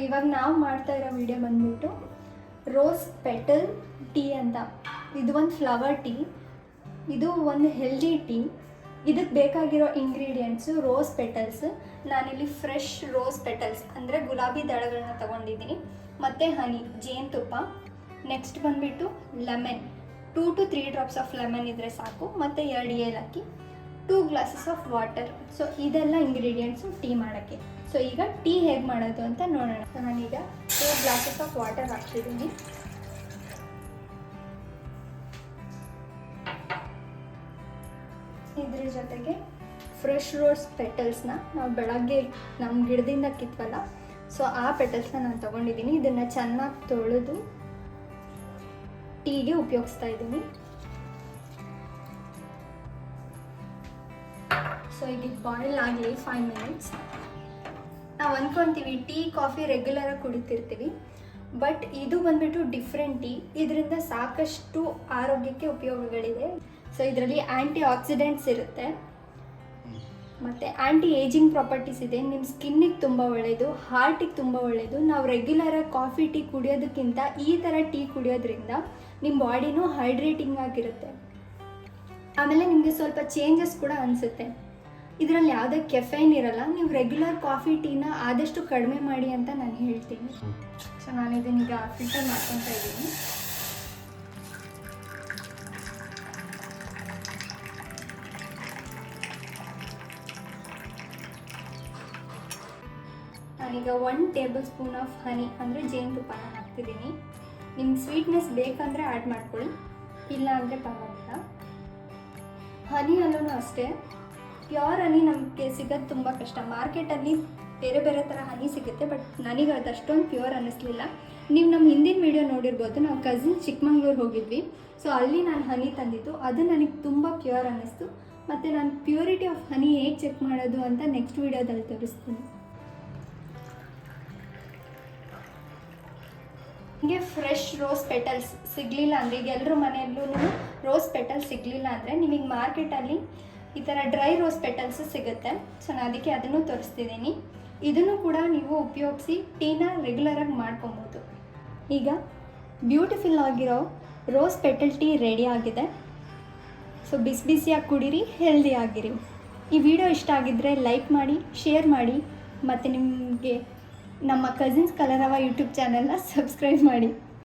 ಇವಾಗ ನಾವು ಮಾಡ್ತಾ ಇರೋ ವಿಡಿಯೋ ಬಂದ್ಬಿಟ್ಟು ರೋಸ್ ಪೆಟಲ್ ಟೀ ಅಂತ. ಇದು ಒಂದು ಫ್ಲವರ್ ಟೀ, ಇದು ಒಂದು ಹೆಲ್ದಿ ಟೀ. ಇದಕ್ಕೆ ಬೇಕಾಗಿರೋ ಇಂಗ್ರೀಡಿಯೆಂಟ್ಸು ರೋಸ್ ಪೆಟಲ್ಸ್. ನಾನಿಲ್ಲಿ ಫ್ರೆಶ್ ರೋಸ್ ಪೆಟಲ್ಸ್ ಅಂದರೆ ಗುಲಾಬಿ ದಳಗಳನ್ನ ತೊಗೊಂಡಿದ್ದೀನಿ, ಮತ್ತು ಹನಿ ಜೇನುತುಪ್ಪ. ನೆಕ್ಸ್ಟ್ ಬಂದುಬಿಟ್ಟು lemon, 2 to 3 drops of lemon ಇದ್ದರೆ ಸಾಕು, ಮತ್ತು 2 ಏಲಕ್ಕಿ, 2 ಗ್ಲಾಸಸ್ ಆಫ್ ವಾಟರ್. ಸೊ ಇದೆಲ್ಲ ಇಂಗ್ರೀಡಿಯೆಂಟ್ಸು ಟೀ ಮಾಡೋಕ್ಕೆ. ಸೊ ಈಗ ಟೀ ಹೇಗೆ ಮಾಡೋದು ಅಂತ ನೋಡೋಣ. ನಾನೀಗ 2 ಗ್ಲಾಸಸ್ ಆಫ್ ವಾಟರ್ ಹಾಕ್ತಿದ್ದೀನಿ. ಇದ್ರ ಜೊತೆಗೆ ಫ್ರೆಶ್ ರೋಸ್ ಪೆಟಲ್ಸ್ನ ನಾವು ಬೆಳಗ್ಗೆ ನಮ್ಮ ಗಿಡದಿಂದ ಕಿತ್ವಲ್ಲ, ಸೊ ಆ ಪೆಟಲ್ಸ್ನ ನಾನು ತೊಗೊಂಡಿದ್ದೀನಿ. ಇದನ್ನು ಚೆನ್ನಾಗಿ ತೊಳೆದು ಟೀಗೆ ಉಪಯೋಗಿಸ್ತಾ ಇದ್ದೀನಿ. ಸೊ ಈಗ ಇದು ಬಾಯ್ಲ್ ಆಗಲಿ 5 ಮಿನಿಟ್ಸ್. ನಾವು ಅಂದ್ಕೊತೀವಿ ಟೀ ಕಾಫಿ ರೆಗ್ಯುಲರಾಗಿ ಕುಡಿತಿರ್ತೀವಿ, ಬಟ್ ಇದು ಬಂದುಬಿಟ್ಟು ಡಿಫ್ರೆಂಟ್ ಟೀ. ಇದರಿಂದ ಸಾಕಷ್ಟು ಆರೋಗ್ಯಕ್ಕೆ ಉಪಯೋಗಗಳಿದೆ. ಸೊ ಇದರಲ್ಲಿ ಆ್ಯಂಟಿ ಆಕ್ಸಿಡೆಂಟ್ಸ್ ಇರುತ್ತೆ, ಮತ್ತು ಆ್ಯಂಟಿ ಏಜಿಂಗ್ ಪ್ರಾಪರ್ಟೀಸ್ ಇದೆ. ನಿಮ್ಮ ಸ್ಕಿನ್ನಿಗೆ ತುಂಬ ಒಳ್ಳೆಯದು, ಹಾರ್ಟಿಗೆ ತುಂಬ ಒಳ್ಳೆಯದು. ನಾವು ರೆಗ್ಯುಲರಾಗಿ ಕಾಫಿ ಟೀ ಕುಡಿಯೋದಕ್ಕಿಂತ ಈ ಥರ ಟೀ ಕುಡಿಯೋದ್ರಿಂದ ನಿಮ್ಮ ಬಾಡಿನೂ ಹೈಡ್ರೇಟಿಂಗ್ ಆಗಿರುತ್ತೆ. ಆಮೇಲೆ ನಿಮಗೆ ಸ್ವಲ್ಪ ಚೇಂಜಸ್ ಕೂಡ ಅನಿಸುತ್ತೆ. ಇದರಲ್ಲಿ ಯಾವುದೇ ಕೆಫೈನ್ ಇರಲ್ಲ. ನೀವು ರೆಗ್ಯುಲರ್ ಕಾಫಿ ಟೀನ ಆದಷ್ಟು ಕಡಿಮೆ ಮಾಡಿ ಅಂತ ನಾನು ಹೇಳ್ತೀನಿ. ಸೊ ನಾನು ಇದನ್ನೀಗ ಫಿಲ್ಟರ್ ಮಾಡ್ಕೊತಾ ಇದ್ದೀನಿ. ನಾನೀಗ 1 ಟೇಬಲ್ ಸ್ಪೂನ್ ಆಫ್ ಹನಿ ಅಂದರೆ ಜೇನುತುಪ್ಪನ ಹಾಕ್ತಿದ್ದೀನಿ. ನಿಮ್ಗೆ ಸ್ವೀಟ್ನೆಸ್ ಬೇಕಂದರೆ ಆ್ಯಡ್ ಮಾಡ್ಕೊಳ್ಳಿ, ಇಲ್ಲ ಅಂದರೆ ಪರವಾಗಿಲ್ಲ. ಹನಿಯಲ್ಲೂ ಅಷ್ಟೇ, ಪ್ಯೂರ್ ಹನಿ ನಮಗೆ ಸಿಗೋದು ತುಂಬ ಕಷ್ಟ. ಮಾರ್ಕೆಟಲ್ಲಿ ಬೇರೆ ಬೇರೆ ಥರ ಹನಿ ಸಿಗುತ್ತೆ, ಬಟ್ ನನಗೆ ಅದು ಅಷ್ಟೊಂದು ಪ್ಯೂರ್ ಅನ್ನಿಸ್ಲಿಲ್ಲ. ನೀವು ನಮ್ಮ ಹಿಂದಿನ ವೀಡಿಯೋ ನೋಡಿರ್ಬೋದು, ನಾವು ಕಸಿನ್ ಚಿಕ್ಕಮಂಗ್ಳೂರು ಹೋಗಿದ್ವಿ. ಸೊ ಅಲ್ಲಿ ನಾನು ಹನಿ ತಂದಿದ್ದು, ಅದು ನನಗೆ ತುಂಬ ಪ್ಯೂರ್ ಅನ್ನಿಸ್ತು. ಮತ್ತು ನಾನು ಪ್ಯೂರಿಟಿ ಆಫ್ ಹನಿ ಹೇಗೆ ಚೆಕ್ ಮಾಡೋದು ಅಂತ ನೆಕ್ಸ್ಟ್ ವೀಡಿಯೋದಲ್ಲಿ ತೋರಿಸ್ತೀನಿ. ಹೀಗೆ ಫ್ರೆಶ್ ರೋಸ್ ಪೆಟಲ್ಸ್ ಸಿಗಲಿಲ್ಲ ಅಂದರೆ, ಈಗ ಎಲ್ಲರ ಮನೆಯಲ್ಲೂ ರೋಸ್ ಪೆಟಲ್ಸ್ ಸಿಗಲಿಲ್ಲ ಅಂದರೆ ನಿಮಗೆ ಮಾರ್ಕೆಟಲ್ಲಿ ಈ ಥರ ಡ್ರೈ ರೋಸ್ ಪೆಟಲ್ಸು ಸಿಗುತ್ತೆ. ಸೊ ನಾನು ಅದಕ್ಕೆ ಅದನ್ನು ತೋರಿಸ್ತಿದ್ದೀನಿ. ಇದನ್ನು ಕೂಡ ನೀವು ಉಪಯೋಗಿಸಿ ಟೀನ ರೆಗ್ಯುಲರಾಗಿ ಮಾಡ್ಕೊಬೋದು. ಈಗ ಬ್ಯೂಟಿಫುಲ್ ಆಗಿರೋ ರೋಸ್ ಪೆಟಲ್ ಟೀ ರೆಡಿ ಆಗಿದೆ. ಸೊ ಬಿಸಿ ಬಿಸಿಯಾಗಿ ಕುಡೀರಿ, ಹೆಲ್ದಿ ಆಗಿರಿ. ಈ ವಿಡಿಯೋ ಇಷ್ಟ ಆಗಿದ್ದರೆ ಲೈಕ್ ಮಾಡಿ, ಶೇರ್ ಮಾಡಿ, ಮತ್ತು ನಿಮಗೆ ನಮ್ಮ ಕಸಿನ್ಸ್ ಕಲರವ ಯೂಟ್ಯೂಬ್ ಚಾನಲ್ನ ಸಬ್ಸ್ಕ್ರೈಬ್ ಮಾಡಿ.